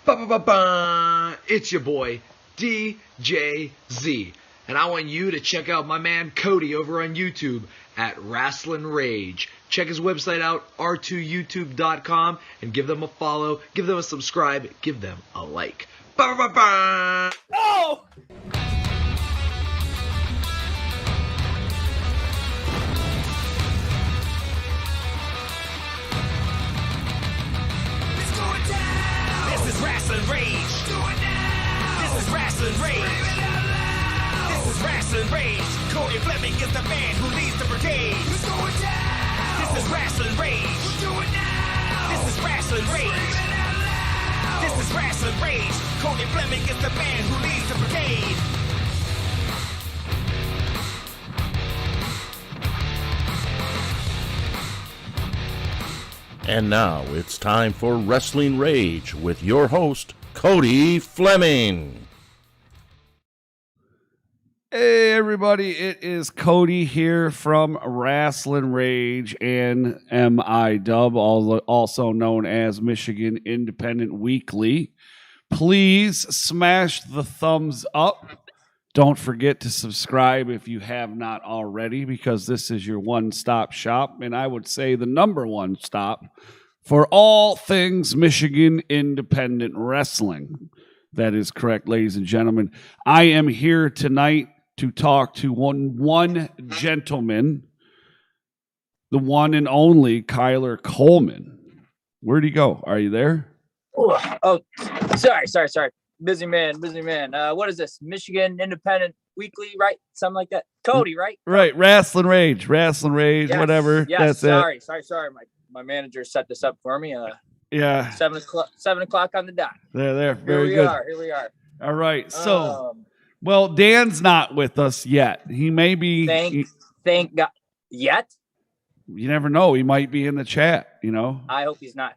Ba-ba-ba-ba! It's your boy, DJZ. And I want you to check out my man Cody over on YouTube at Rasslin Rage. Check his website out, r2youtube.com, and give them a follow, give them a subscribe, give them a like. Ba-ba-ba! Oh! This is Rasslin Rage. Do it now. This is Rasslin Rage. This is Rasslin Rage. Cody Fleming is the man who leads the brigade. Let's do it now. This is Rasslin Rage. Do it now. This is Rasslin Rage. This is Rasslin Rage. Cody Fleming is the man who leads the brigade. And now it's time for Rasslin Rage with your host, Cody Fleming. Hey everybody, it is Cody here from Rasslin Rage and MIW, also known as Michigan Independent Weekly. Please smash the thumbs up. Don't forget to subscribe if you have not already, because this is your one-stop shop, and I would say the number one stop for all things Michigan Independent Wrestling. That is correct, ladies and gentlemen. I am here tonight to talk to one gentleman, the one and only Kyler Coleman. Where'd he go? Are you there? Oh, sorry. Busy man. What is this? Michigan Independent Weekly, right? Something like that. Cody, right? Right. Rasslin Rage, yes, whatever. Yes, That's sorry. My manager set this up for me. Yeah. 7 o'clock on the dot. There. Very good. Here we are. All right. So, well, Dan's not with us yet. He may be. Thank God. Yet? You never know. He might be in the chat, I hope he's not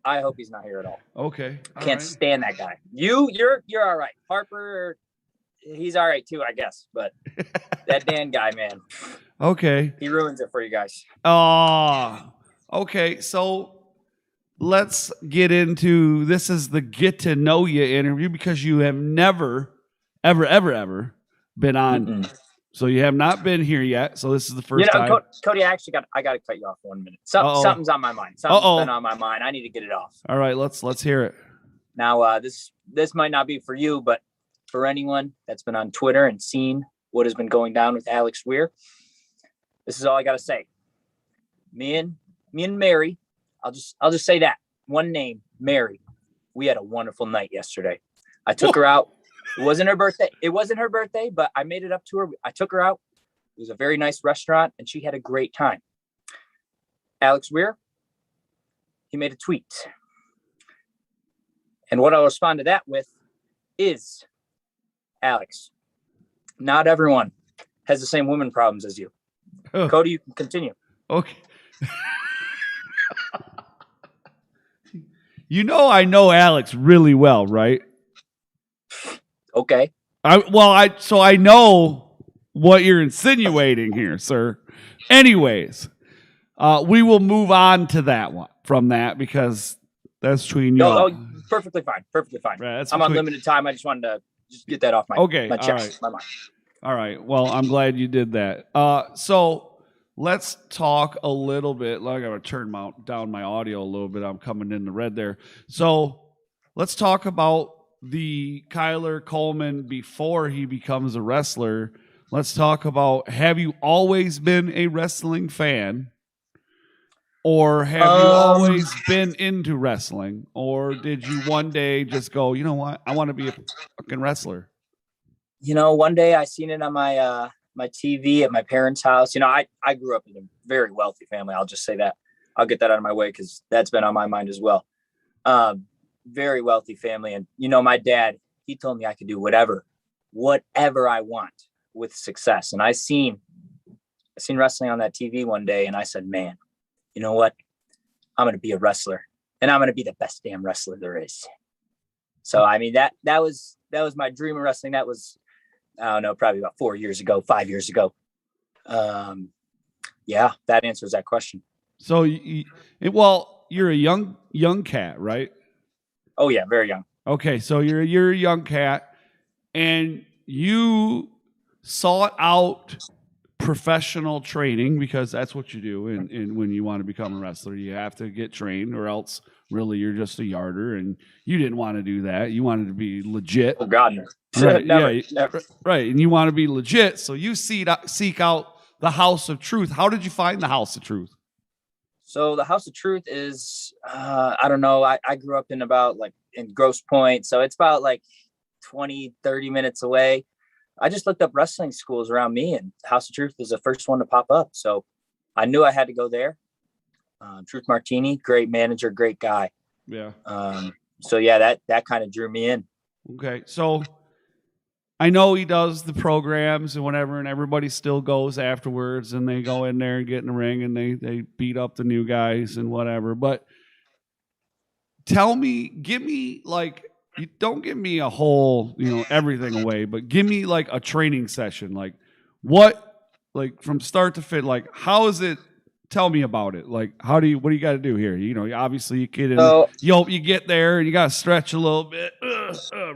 here at all. Okay. Can't stand that guy. You're all right. Harper, he's all right too, I guess. But that Dan guy, man. Okay. He ruins it for you guys. Okay. So let's get into this. Is the get to know you interview, because you have never, ever been on. Mm-mm. So you have not been here yet. So this is the first time. Cody, I got to cut you off 1 minute. Something's on my mind. Something's been on my mind. I need to get it off. All right, let's hear it. Now, this might not be for you, but for anyone that's been on Twitter and seen what has been going down with Alex Weir, this is all I got to say. Me and Mary, I'll just say that one name, Mary. We had a wonderful night yesterday. I took her out. It wasn't her birthday, but I made it up to her. I took her out. It was a very nice restaurant, and she had a great time. Alex Weir, he made a tweet. And what I'll respond to that with is, Alex, not everyone has the same women problems as you. Oh. Cody, you can continue. Okay. I know Alex really well, right? Okay. I know what you're insinuating here, sir. Anyways, we will move on to that one because that's between you. Oh, perfectly fine. Right, I'm on limited time. I just wanted to get that off my chest, my mind. All right. Well, I'm glad you did that. So let's talk a little bit. I got to turn down my audio a little bit. I'm coming in the red there. So let's talk about the Kyler Coleman before he becomes a wrestler. Let's talk about, have you always been a wrestling fan? Or have you always been into wrestling? Or did you one day just go, you know what? I want to be a fucking wrestler. One day I seen it on my my TV at my parents' house. I grew up in a very wealthy family. I'll just say that. I'll get that out of my way because that's been on my mind as well. Very wealthy family. And, my dad, he told me I could do whatever I want with success. And I seen wrestling on that TV one day, and I said, man, you know what? I'm going to be a wrestler, and I'm going to be the best damn wrestler there is. So, I mean, that was my dream of wrestling. That was, I don't know, probably about 5 years ago. Yeah, that answers that question. So, you're a young cat, right? Oh yeah, very young. Okay, so you're a young cat, and you sought out professional training because that's what you do. And when you want to become a wrestler, you have to get trained, or else really you're just a yarder. And you didn't want to do that. You wanted to be legit. Oh God, no. Right? Never, yeah, never. right. And you want to be legit, so you seek out the House of Truth. How did you find the House of Truth? So the House of Truth is, I don't know. I grew up in Grosse Pointe. So it's about like 20, 30 minutes away. I just looked up wrestling schools around me, and House of Truth was the first one to pop up. So I knew I had to go there. Truth Martini, great manager, great guy. Yeah. So yeah, that kind of drew me in. Okay. So I know he does the programs and whatever, and everybody still goes afterwards, and they go in there and get in the ring, and they beat up the new guys and whatever. But give me like, you don't give me a whole, everything away, but give me like a training session. Like from start to fit, like, how is it? Tell me about it. Like, what do you got to do here? Obviously you get in, you get there and you got to stretch a little bit,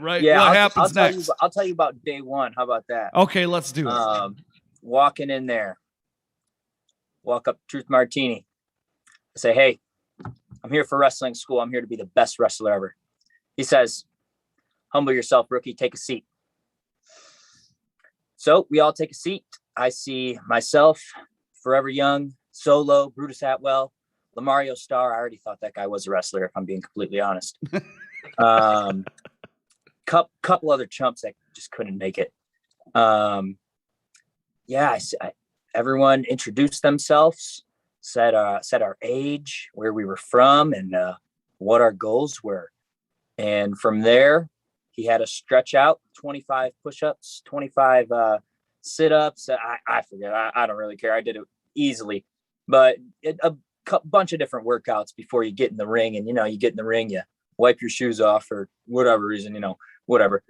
right? Yeah. What happens next? I'll tell you about day one. How about that? Okay, let's do it. Walking in there, walk up Truth Martini. I say, hey, I'm here for wrestling school. I'm here to be the best wrestler ever. He says, humble yourself, rookie, take a seat. So we all take a seat. I see myself, Forever Young, Solo, Brutus Atwell, Lamario Star. I already thought that guy was a wrestler, if I'm being completely honest. Couple other chumps that just couldn't make it. Everyone introduced themselves, said our age, where we were from, and what our goals were. And from there, he had us stretch out 25 push-ups, 25 sit-ups. I forget. I don't really care. I did it easily. But a bunch of different workouts before you get in the ring. And, you get in the ring, you wipe your shoes off for whatever reason, whatever.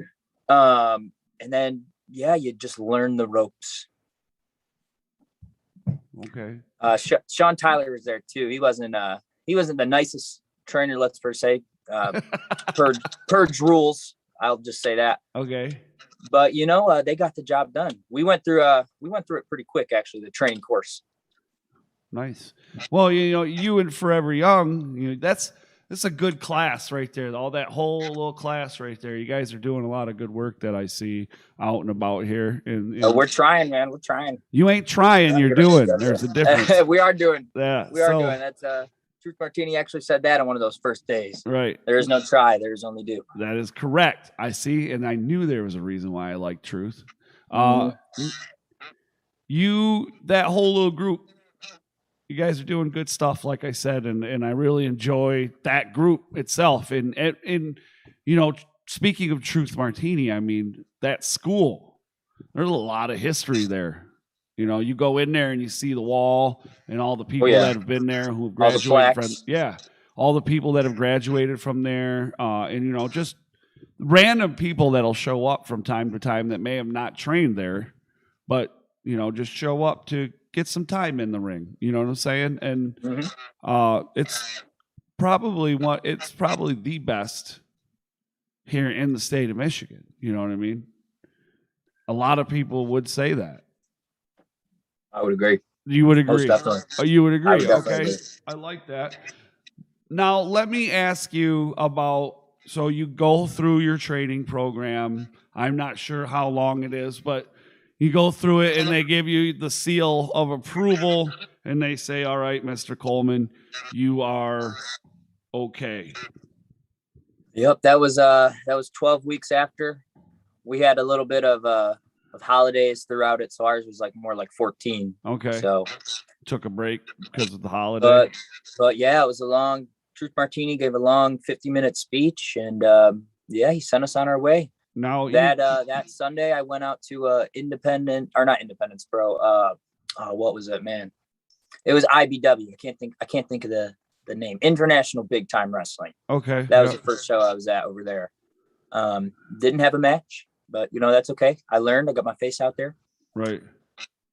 And then, you just learn the ropes. Okay. Sean Tyler was there too. He wasn't the nicest trainer, let's first say. Purge rules. I'll just say that. Okay. But they got the job done. We went through it pretty quick, actually, the training course. Nice. Well, you and Forever Young, that's a good class right there. All that whole little class right there. You guys are doing a lot of good work that I see out and about here. And we're trying, man. We're trying. You ain't trying. You're doing. There's a difference. We are doing. Yeah. We are doing. That's Truth Martini actually said that on one of those first days. Right. There is no try. There is only do. That is correct. I see, and I knew there was a reason why I like Truth. That whole little group, you guys are doing good stuff, like I said, and I really enjoy that group itself. And speaking of Truth Martini, I mean, that school, there's a lot of history there. You go in there and you see the wall and all the people that have been there who have graduated from, all the people that have graduated from there, and just random people that'll show up from time to time that may have not trained there, but just show up to get some time in the ring. You know what I'm saying? And it's probably the best here in the state of Michigan. You know what I mean? A lot of people would say that. I would agree. You would agree. Most definitely. Oh, you would agree. Okay. Agree. I like that. Now, let me ask you about, so you go through your training program. I'm not sure how long it is, but you go through it and they give you the seal of approval and they say, all right, Mr. Coleman, you are okay. Yep. That was 12 weeks after. We had a little bit of holidays throughout it. So ours was more like 14. Okay. So took a break because of the holiday. But yeah, it was Truth Martini gave a long 50-minute speech, and he sent us on our way. Now that Sunday I went out to not Independence, bro. What was it, man? It was IBW. I can't think of the name. International Big Time Wrestling. Okay. That was the first show I was at over there. Didn't have a match, but that's okay. I learned. I got my face out there. Right.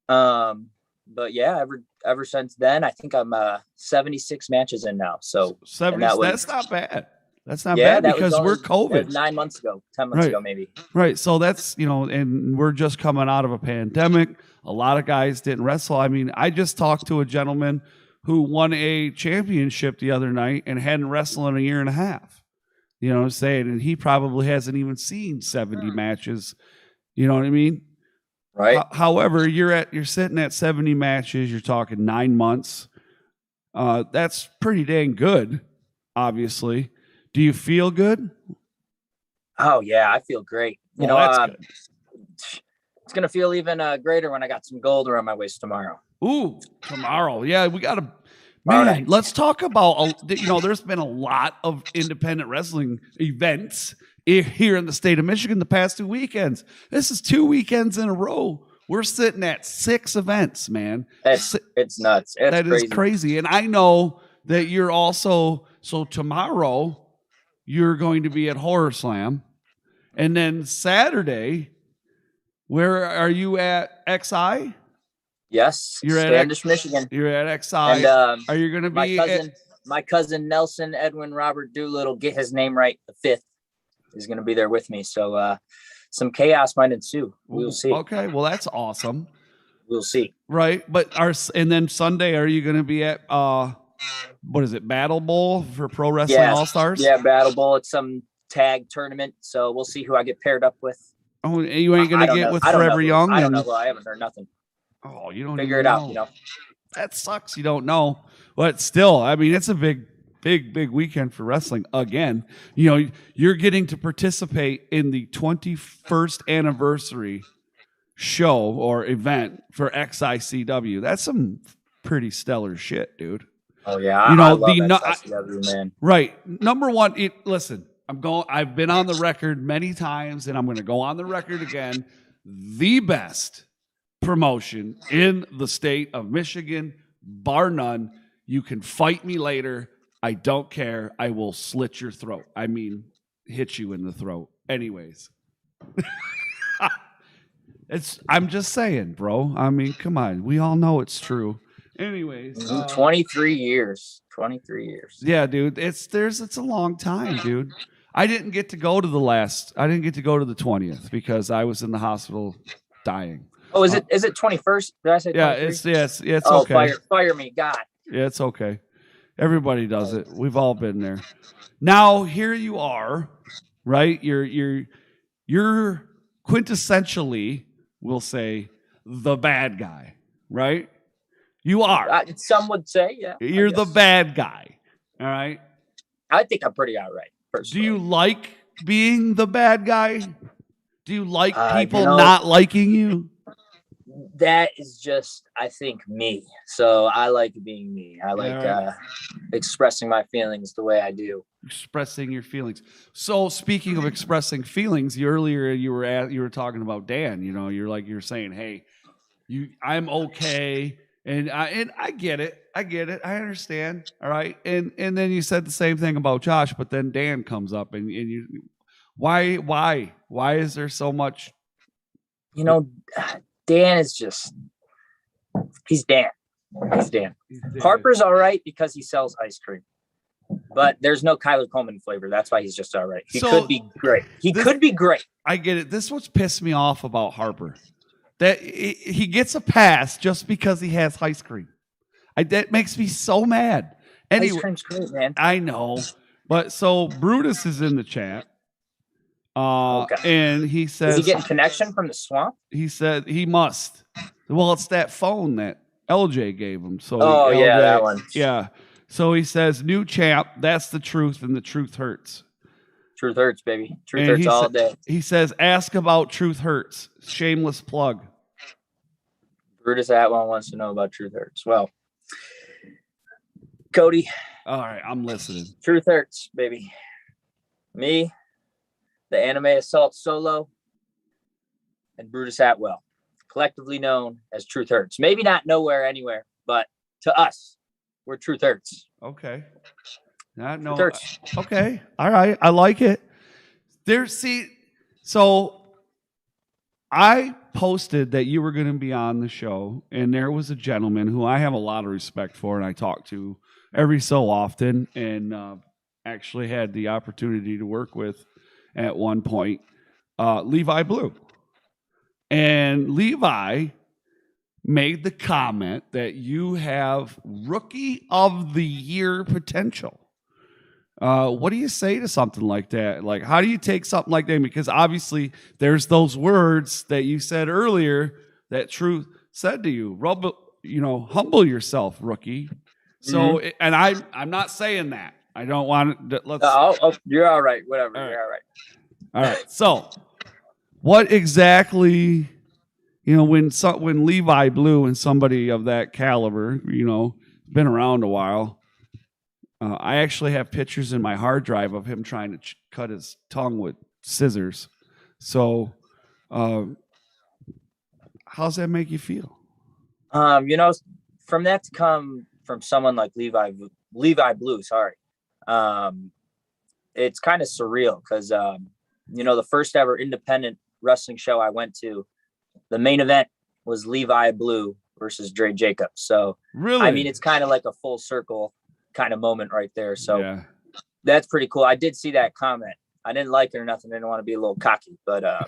But yeah, ever since then, I think I'm 76 matches in now. So 70. That's not bad. That's not bad because we're that COVID. was 9 months ago, 10 months ago, maybe. Right. So that's, and we're just coming out of a pandemic. A lot of guys didn't wrestle. I mean, I just talked to a gentleman who won a championship the other night and hadn't wrestled in a year and a half. You know what I'm saying? And he probably hasn't even seen 70 matches. You know what I mean? Right. However, you're sitting at 70 matches. You're talking 9 months. That's pretty dang good, obviously. Do you feel good? Oh, yeah, I feel great. It's going to feel even greater when I got some gold around my waist tomorrow. Ooh, tomorrow. Yeah, we got to. Man, let's talk about, there's been a lot of independent wrestling events here in the state of Michigan the past 2 weekends. This is 2 weekends in a row. We're sitting at 6 events, man. It's nuts. That is crazy. And I know that you're also, so tomorrow you're going to be at Horror Slam. And then Saturday, where are you at? XI? Yes. You're Standish, Michigan. You're at XI. And are you going to be my cousin Nelson Edwin Robert Doolittle, get his name right, the 5th, is going to be there with me. So some chaos might ensue. We'll see. Okay, well that's awesome. We'll see. Right, and then Sunday, are you going to be at what is it, Battle Bowl for Pro Wrestling All-Stars? Yeah, Battle Bowl. It's some tag tournament, so we'll see who I get paired up with. Oh, you ain't going to get with Forever Young? I don't know. I haven't heard nothing. Oh, you don't figure it out, That sucks. You don't know. But still, I mean, it's a big weekend for wrestling again. You're getting to participate in the 21st anniversary show or event for XICW. That's some pretty stellar shit, dude. Oh yeah, I love XICW, man. Right. Number one, listen, I've been on the record many times, and I'm going to go on the record again. The best promotion in the state of Michigan, bar none. You can fight me later. I don't care. I will slit your throat. I mean, hit you in the throat. Anyways. I'm just saying, bro. I mean, come on. We all know it's true. Anyways. 23 years. 23 years. Yeah, dude. It's a long time, dude. I didn't get to go to the 20th because I was in the hospital dying. Oh, is it 21st? Did I say 23? Yeah, it's okay. Fire me, God. Yeah, it's okay. Everybody does it. We've all been there. Now, here you are, right? You're quintessentially, we'll say, the bad guy, right? You are. Some would say, yeah. You're the bad guy, all right? I think I'm pretty all right, personally. Do you like being the bad guy? Do you like people not liking you? That is just, I think, me. So I like being me. I like expressing my feelings the way I do. Expressing your feelings. So speaking of expressing feelings, earlier you were talking about Dan. You're saying, hey, I'm okay, and I get it. I understand. All right, and then you said the same thing about Josh, but then Dan comes up, and you, why is there so much? Dan is he's Dan. Harper's all right because he sells ice cream, but there's no Kyler Coleman flavor. That's why he's just all right. He could be great. I get it. This is what's pissed me off about Harper. That he gets a pass just because he has ice cream. That makes me so mad. Anyway, ice cream's great, man. I know. But so Brutus is in the chat. Okay. And he says, is he getting connection from the swamp? He said he must. Well, it's that phone that LJ gave him. So yeah, that one. Yeah. So he says, new champ, that's the truth, and the truth hurts. Truth hurts, baby. Truth hurts all day. He says, ask about Truth Hurts. Shameless plug. Brutus Atwell wants to know about Truth Hurts. Well, Cody. All right, I'm listening. Truth Hurts, baby. Me, the Anime Assault Solo, and Brutus Atwell, collectively known as Truth Hurts. Maybe not nowhere, anywhere, but to us, we're Truth Hurts. Okay. Okay. All right. I like it. So I posted that you were going to be on the show, and there was a gentleman who I have a lot of respect for, and I talk to every so often. And actually had the opportunity to work with at one point, Levi Blue. And Levi made the comment that you have Rookie of the Year potential. What do you say to something like that? Like, how do you take something like that? Because obviously there's those words that you said earlier that Truth said to you, humble yourself, Rookie. So, and I'm not saying that. I don't want to. You're all right. Whatever. All right. You're all right. All right. So, what exactly, when Levi Blue and somebody of that caliber, been around a while, I actually have pictures in my hard drive of him trying to cut his tongue with scissors. So, how's that make you feel? From that to come from someone like Levi Blue, sorry. It's kind of surreal because, the first ever independent wrestling show I went to, the main event was Levi Blue versus Dre Jacobs. So, really, I mean, it's kind of like a full circle kind of moment right there. So That's pretty cool. I did see that comment. I didn't like it or nothing. I didn't want to be a little cocky, but, I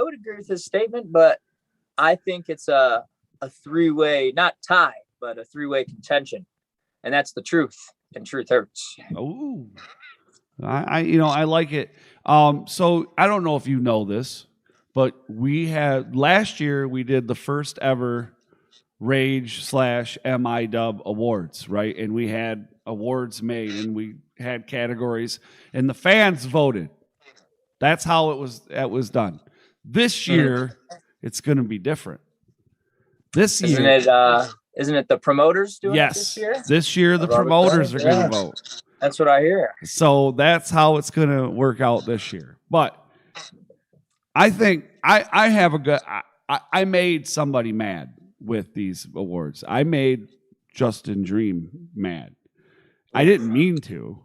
would agree with his statement, but I think it's a three-way, not tie, but a three-way contention. And that's the truth. And truth hurts. Oh, I like it. So I don't know if you know this, but last year we did the first ever Rage /MIW awards, right? And we had awards made and we had categories and the fans voted. That's how it was done. This year, it's going to be different. This year, isn't it the promoters doing it this year? This year, the promoters are going to vote. That's what I hear. So that's how it's going to work out this year. But I think I have a good. I made somebody mad with these awards. I made Justin Dream mad. I didn't mean to,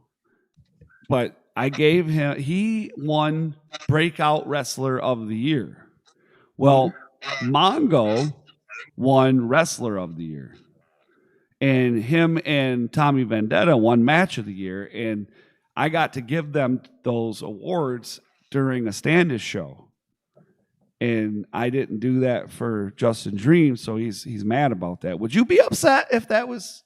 but I gave him. He won Breakout Wrestler of the Year. Well, Mongo won Wrestler of the Year. And him and Tommy Vendetta won Match of the Year. And I got to give them those awards during a Standish show. And I didn't do that for Justin Dream, so he's mad about that. Would you be upset if that was?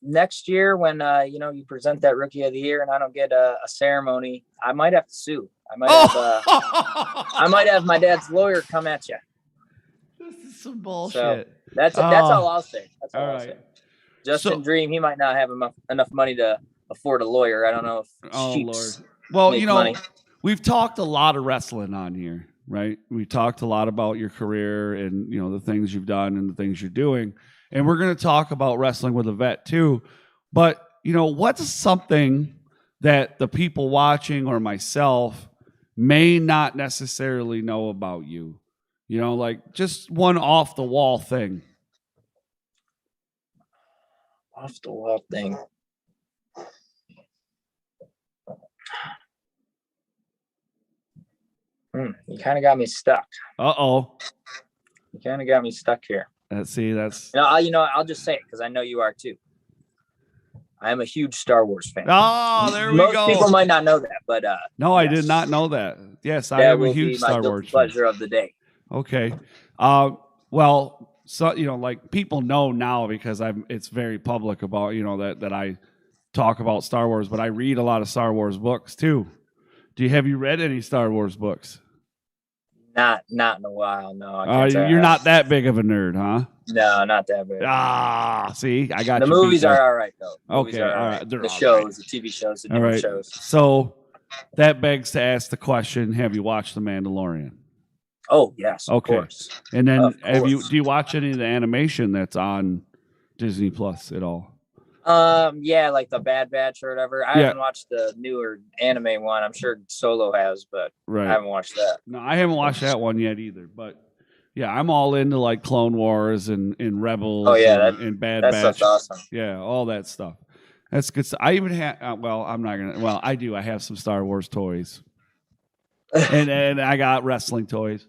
Next year when you present that Rookie of the Year and I don't get a ceremony, I might have to sue. I might have my dad's lawyer come at you. This is some bullshit. So that's all I'll say. That's all I'll say. Justin Dream, he might not have enough money to afford a lawyer. I don't know if Sheeps Well, money. We've talked a lot of wrestling on here, right? We talked a lot about your career and the things you've done and the things you're doing. And we're going to talk about wrestling with a vet too. But, what's something that the people watching or myself may not necessarily know about you? Like just one off the wall thing. Off the wall thing. You kind of got me stuck. Uh-oh. You kind of got me stuck here. That's. I'll just say it because I know you are too. I am a huge Star Wars fan. Oh, there we go. Most people might not know that, but no, I did not know that. Yes, I am a huge Star Wars fan. Pleasure of the day. Okay. Well, so like people know now because it's very public about that I talk about Star Wars, but I read a lot of Star Wars books too. Have you read any Star Wars books? Not in a while, no. You're not that big of a nerd, huh? No, not that big. See, I got the you. Movies are all right though. Okay, all right. The shows, the TV shows, the different shows. So that begs to ask the question: have you watched The Mandalorian? Oh yes, okay. Of course. And then do you watch any of the animation that's on Disney Plus at all? Yeah, like the Bad Batch or whatever. I haven't watched the newer anime one. I'm sure Solo has, but I haven't watched that. No, I haven't watched that one yet either. But yeah, I'm all into like Clone Wars and Rebels. Oh yeah, and Bad Batch. That's awesome. Yeah, all that stuff. That's good. I even have. I'm not gonna. Well, I do. I have some Star Wars toys, and I got wrestling toys.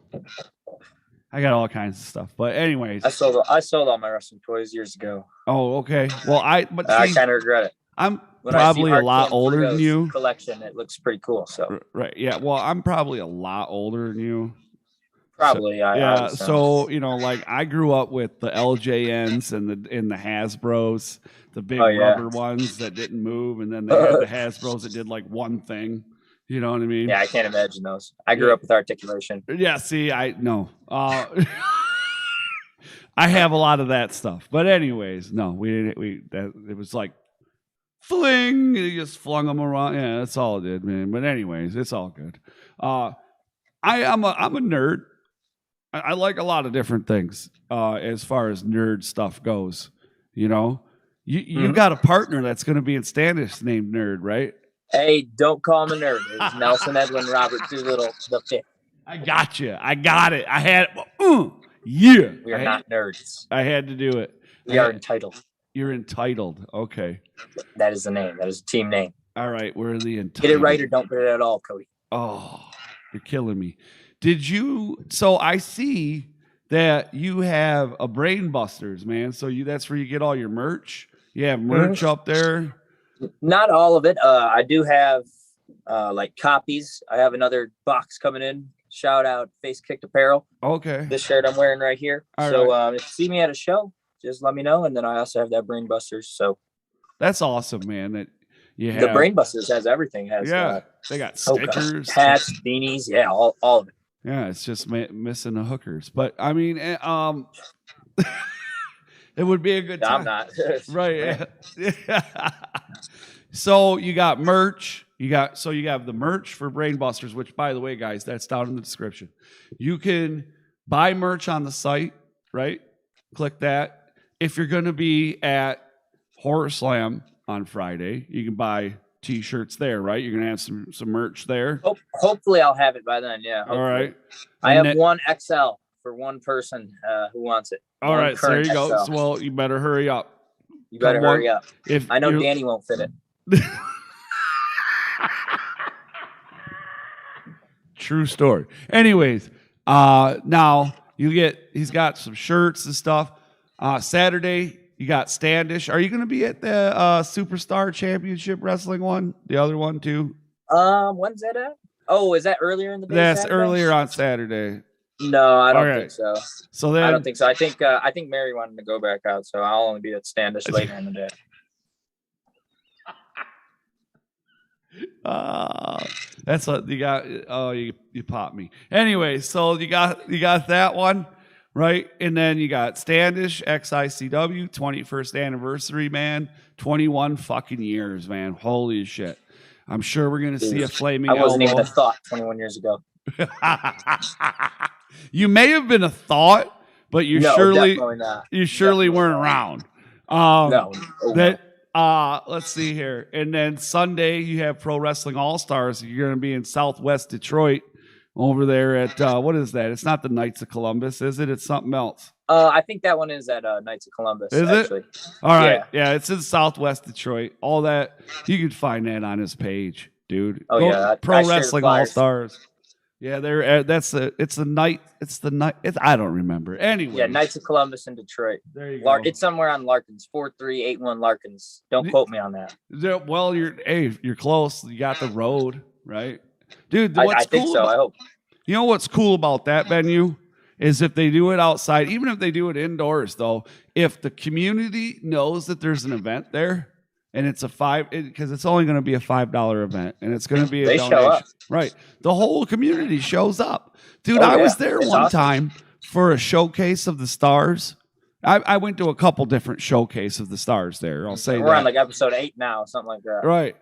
I got all kinds of stuff. But anyways, I sold all my wrestling toys years ago. oh, okay. Well, I kind of regret it. I'm When probably I see a lot Arcane older than Fritos you. collection, it looks pretty cool. So Right. Yeah. Well, I'm probably a lot older than you. probably, So, I yeah. would assume. So, like I grew up with the LJNs and the Hasbros, the big rubber ones that didn't move, and then they had the Hasbros that did like one thing. You know what I mean? Yeah, I can't imagine those. I grew up with articulation. Yeah. See, I know. I have a lot of that stuff, but anyways, no, it was like fling. You just flung them around. Yeah, that's all it did, man. But anyways, it's all good. I'm a nerd. I like a lot of different things as far as nerd stuff goes. You got a partner that's going to be in Standish named Nerd, right? Hey, don't call him a nerd. It's Nelson Edwin Robert Doolittle the fifth. I got you. I got it. I had it. Yeah. We are not nerds. I had to do it. We are entitled. You're entitled. Okay. That is the name. That is a team name. All right. We're the entitled. Get it right or don't get it at all, Cody. Oh, you're killing me. So I see that you have a Brain Busters, man. So that's where you get all your merch. You have merch up there. Not all of it. I do have like copies. I have another box coming in. Shout out Face Kicked Apparel. Okay. This shirt I'm wearing right here. All so right. If you see me at a show, just let me know. And then I also have that Brain Busters. So that's awesome, man. That you have the Brain Busters has everything. They got stickers, hats, beanies, all of it. Yeah, it's just missing the hookers. But I mean, it would be a good time. I'm not. Right. Yeah. So you got merch. You have the merch for Brain Busters, which, by the way, guys, that's down in the description. You can buy merch on the site, right? Click that. If you're going to be at Horror Slam on Friday, you can buy T-shirts there, right? You're going to have some merch there. Hopefully I'll have it by then, yeah. Hopefully. All right. I have one XL for one person who wants it. All right, so there you go. XL. Well, you better hurry up. You better hurry up. If I know Danny won't fit it. True story. Anyways, now he's got some shirts and stuff. Saturday, you got Standish. Are you going to be at the Superstar Championship Wrestling one? The other one too? When's that at? Oh, is that earlier in the day? That's Saturday? Earlier on Saturday. No, I don't think so. So then, I don't think so. I think Mary wanted to go back out, so I'll only be at Standish later in the day. That's what you got. Oh, you popped me. Anyway, so you got that one, right? And then you got Standish XICW 21st anniversary, man. 21 fucking years, man. Holy shit. I'm sure we're gonna see a flaming elbow. I wasn't even a thought 21 years ago. You may have been a thought, but you surely weren't around. No. Let's see here. And then Sunday you have Pro Wrestling All-Stars. You're going to be in Southwest Detroit over there at what is that? It's not the Knights of Columbus, is it? It's something else. I think that one is at Knights of Columbus. Is actually. It? All right. Yeah, it's in Southwest Detroit. All that you can find that on his page, dude. Oh, yeah. Pro Wrestling All-Stars. Yeah, it's the night. I don't remember. Anyway. Yeah, Knights of Columbus in Detroit. There you go. It's somewhere on Larkins, 4381 Larkins. Don't quote me on that. Well, you're close. You got the road, right? Dude, I think so. I hope. You know what's cool about that venue is if they do it outside, even if they do it indoors, though, if the community knows that there's an event there and it's because it's only going to be a $5 event and it's going to be a donation. Show up. Right. The whole community shows up. Dude, I was there one time for a showcase of the stars. I went to a couple different showcase of the stars there. I'll say we're on like episode 8 now, something like that. Right.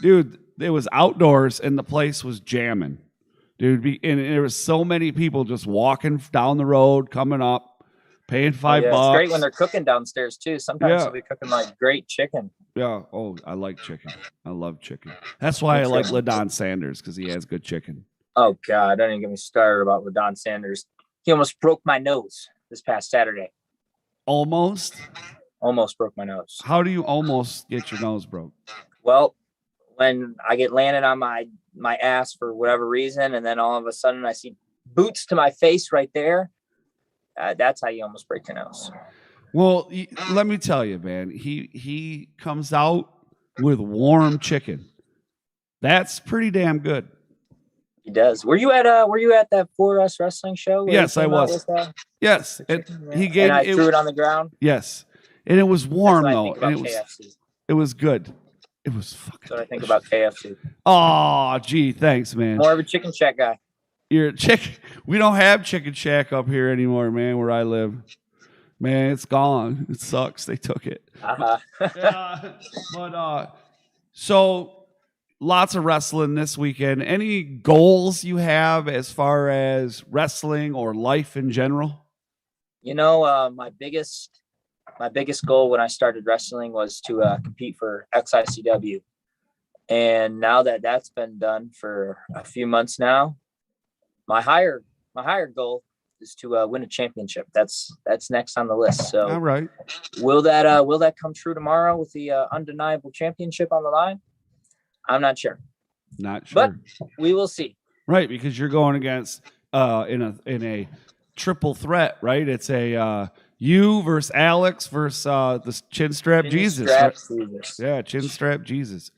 Dude, it was outdoors and the place was jamming. Dude, and there was so many people just walking down the road, coming up, paying $5. It's great when they're cooking downstairs too. Sometimes they'll be cooking like great chicken. Yeah. Oh, I like chicken. I love chicken. That's why I like LaDon Sanders, because he has good chicken. Oh God, don't even get me started about LaDon Sanders. He almost broke my nose this past Saturday. Almost broke my nose. How do you almost get your nose broke? Well, when I get landed on my ass for whatever reason, and then all of a sudden I see boots to my face right there, that's how you almost break your nose. Well, let me tell you, man. He comes out with warm chicken. That's pretty damn good. He does. Were you at that For Us wrestling show? Yes, I was. Yes, he gave. And I threw it on the ground. Yes, and it was warm That's though, what I think and about KFC. it was good. It was fucking. That's what I think about KFC. Oh, gee, thanks, man. More of a chicken shack guy. You're chicken. We don't have Chicken Shack up here anymore, man. Where I live, man, it's gone. It sucks. They took it. So lots of wrestling this weekend. Any goals you have as far as wrestling or life in general? You know, my biggest goal when I started wrestling was to compete for XICW. And now that that's been done for a few months now, my higher goal is to win a championship. That's next on the list. So all right. Will that come true tomorrow with the undeniable championship on the line? I'm not sure. Not sure. But we will see. Right, because you're going against in a triple threat, right? It's a you versus Alex versus the chin strap Jesus. Yeah, chin strap Jesus.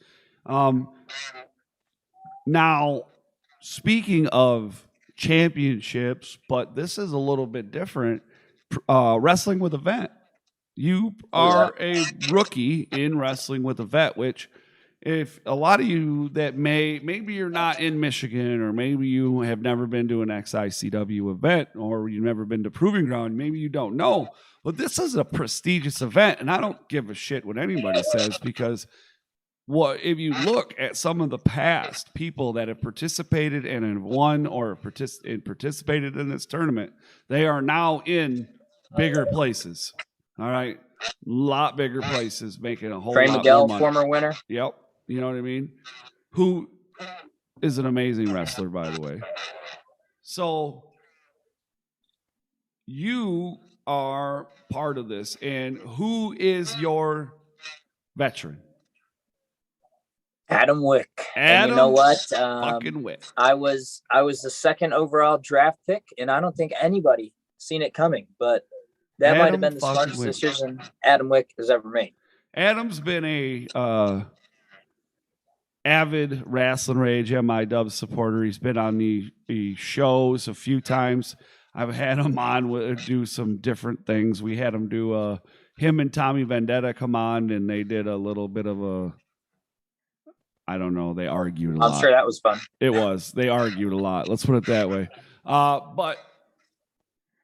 Now, speaking of championships, but this is a little bit different. Wrestling with a vet. You are a rookie in wrestling with a vet, which if a lot of you that maybe you're not in Michigan, or maybe you have never been to an XICW event, or you've never been to Proving Ground, maybe you don't know, but this is a prestigious event, and I don't give a shit what anybody says, because if you look at some of the past people that have participated and have won or participated in this tournament, they are now in bigger places. All right, a lot bigger places, making a whole lot Miguel, more money. former winner. Yep. You know what I mean? Who is an amazing wrestler, by the way. So you are part of this. And who is your veteran? Adam Wick. Adam, and you know what? fucking Wick. I was the second overall draft pick, and I don't think anybody seen it coming, but that might have been the smartest decision Adam Wick has ever made. Adam's been a avid Rasslin Rage MIW supporter. He's been on the shows a few times. I've had him on do some different things. We had him do him and Tommy Vendetta come on, and they did a little bit of a, I don't know, they argued a lot. I'm sure that was fun. It was. They argued a lot. Let's put it that way. But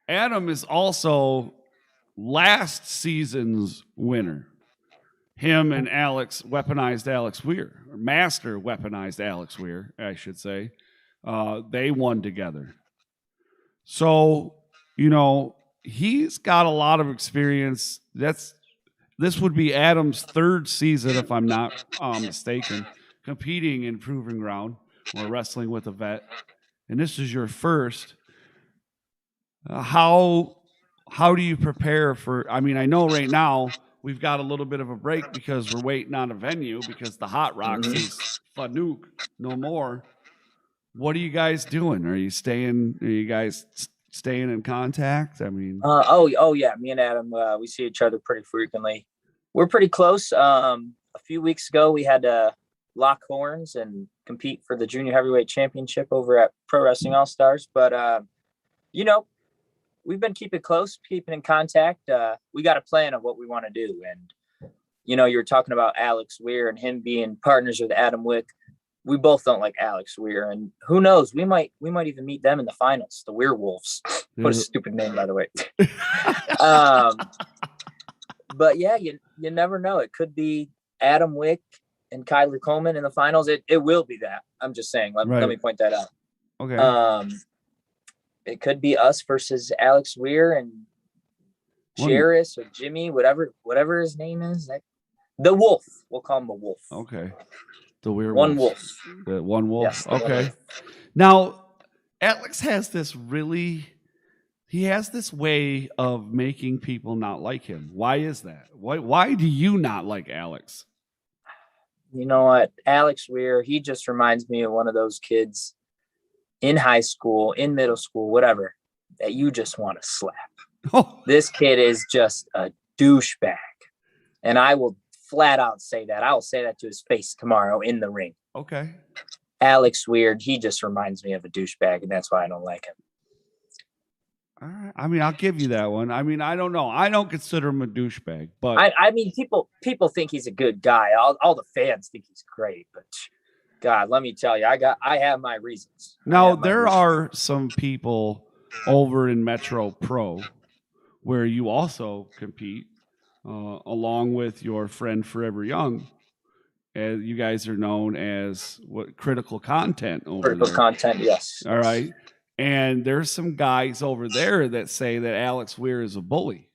Adam is also last season's winner. Him and Alex weaponized Alex Weir, or master weaponized Alex Weir, I should say. They won together. So, you know, he's got a lot of experience. This would be Adam's third season, if I'm not mistaken, competing in Proving Ground or wrestling with a vet. And this is your first. How do you prepare for, I mean, I know right now we've got a little bit of a break because we're waiting on a venue because the Hot Rocks is Fanuc, no more. What are you guys doing? Are you guys staying in contact? I mean, oh yeah. Me and Adam, we see each other pretty frequently. We're pretty close. A few weeks ago, we had to lock horns and compete for the junior heavyweight championship over at Pro Wrestling All Stars. But, you know, we've been keeping in contact. We got a plan of what we want to do. And, you know, you were talking about Alex Weir and him being partners with Adam Wick. We both don't like Alex Weir, and who knows? We might even meet them in the finals, the Werewolves. What a stupid name, by the way. But yeah, you never know. It could be Adam Wick and Kyler Coleman in the finals. It will be that. I'm just saying. Let me point that out. Okay. It could be us versus Alex Weir and Jairus or Jimmy, whatever his name is. The Wolf. We'll call him the Wolf. Okay. The Werewolf. One wolf. The one wolf. Yes, okay. wolf. Now, Alex has this way of making people not like him. Why is that? Why do you not like Alex? You know what? Alex Weir, he just reminds me of one of those kids in high school, in middle school, whatever, that you just want to slap. Oh. This kid is just a douchebag. And I will flat out say that. I will say that to his face tomorrow in the ring. Okay. Alex Weird, he just reminds me of a douchebag, and that's why I don't like him. All right. I mean, I'll give you that one. I mean, I don't know. I don't consider him a douchebag, but I mean, people think he's a good guy. All the fans think he's great, but God, let me tell you, I have my reasons. Now there are some people over in Metro Pro where you also compete, along with your friend Forever Young. As you guys are known as what critical content over Critical there. content, yes. All right. And there's some guys over there that say that Alex Weir is a bully.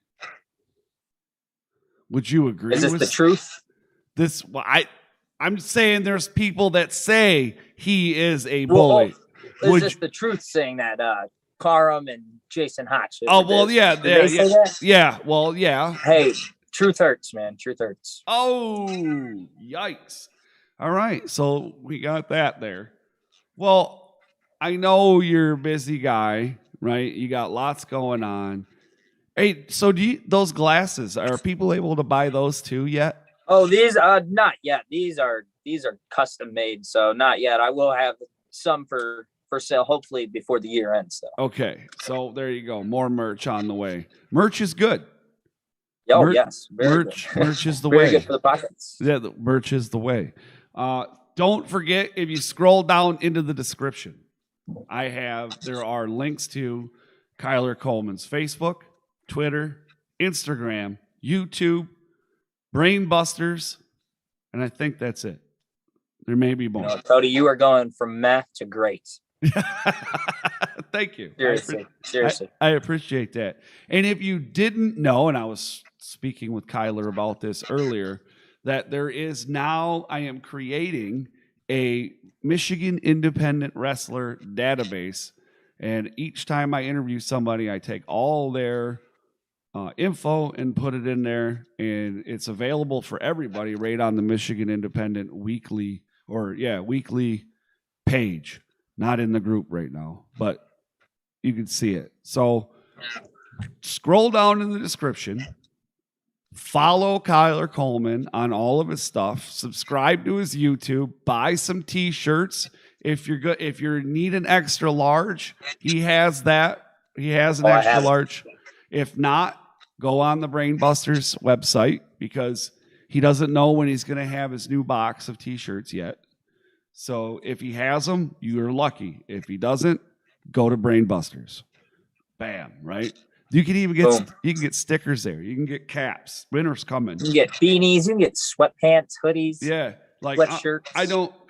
Would you agree? Is this the truth? This, well, I'm saying there's people that say he is a bully. Well, is this the truth saying that Karam and Jason Hotch? Oh, well, yeah. Yeah. Well, yeah. Hey, truth hurts, man. Truth hurts. Oh, yikes. All right. So we got that there. Well, I know you're a busy guy, right? You got lots going on. Hey, so those glasses, are people able to buy those too yet? Oh, these not yet. These are custom made, so not yet. I will have some for sale, hopefully before the year ends. So. Okay, so there you go. More merch on the way. Merch is good. Oh, yes. Merch is the very way. Good for the pockets. Yeah, the merch is the way. Don't forget, if you scroll down into the description, there are links to Kyler Coleman's Facebook, Twitter, Instagram, YouTube, Brainbusters, and I think that's it. There may be more. Cody, you are going from meh to great. Thank you. Seriously. I appreciate that. And if you didn't know, and I was speaking with Kyler about this earlier, that there is now, I am creating a Michigan independent wrestler database. And each time I interview somebody, I take all their info and put it in there. And it's available for everybody right on the Michigan Independent weekly page. Not in the group right now, but you can see it. So scroll down in the description. Follow Kyler Coleman on all of his stuff. Subscribe to his YouTube. Buy some T-shirts. If you need an extra large, he has that. He has an extra large. If not, go on the Brainbusters website because he doesn't know when he's going to have his new box of T-shirts yet. So if he has them, you're lucky. If he doesn't, go to Brainbusters. Bam, right? You can even get stickers there. You can get caps. Winter's coming. You can get beanies. You can get sweatpants, hoodies. Yeah, like sweatshirts.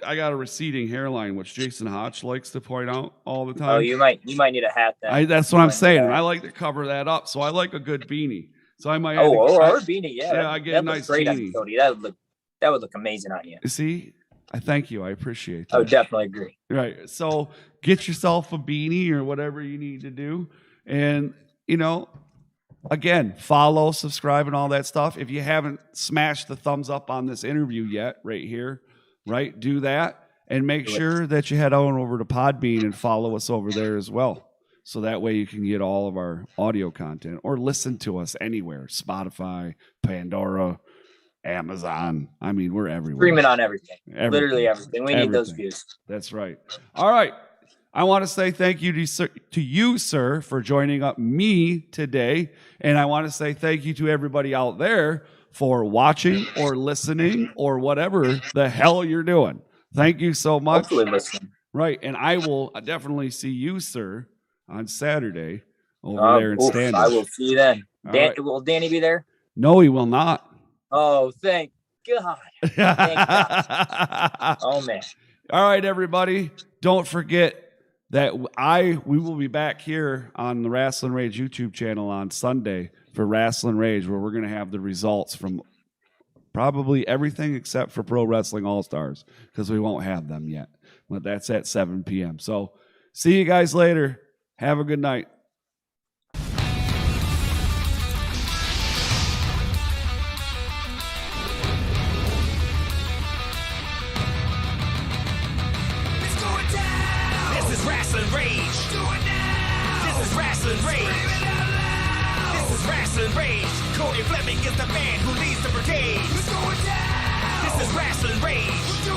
I got a receding hairline, which Jason Hotch likes to point out all the time. Oh, you might need a hat then. That's what I'm saying. And I like to cover that up, so I like a good beanie. So I might. Or a beanie, yeah. Yeah, I get a nice great beanie. on Cody. That would look amazing on you. See, I thank you. I appreciate that. I would definitely agree. Right. So get yourself a beanie or whatever you need to do, and again, follow, subscribe, and all that stuff. If you haven't smashed the thumbs up on this interview yet, right here, right, do that. And make sure that you head on over to Podbean and follow us over there as well. So that way you can get all of our audio content or listen to us anywhere. Spotify, Pandora, Amazon. I mean, we're everywhere. Streaming on everything. Literally everything. We need those views. That's right. All right. I want to say thank you to you, sir, for joining up me today. And I want to say thank you to everybody out there for watching or listening or whatever the hell you're doing. Thank you so much. Hopefully listening. Right. And I will definitely see you, sir, on Saturday over there in Standish. I will see you then. Will Danny be there? No, he will not. Oh, thank God. Thank God. Oh, man. All right, everybody. Don't forget that we will be back here on the Rasslin Rage YouTube channel on Sunday for Rasslin Rage, where we're going to have the results from probably everything except for Pro Wrestling All-Stars, because we won't have them yet. But that's at 7 p.m. So see you guys later. Have a good night. It's going down. This is Rasslin Rasslin Rage. This is Rasslin Rage. This is Rasslin Rage. Cody Fleming is the man who leads the brigade. This is Rasslin Rage.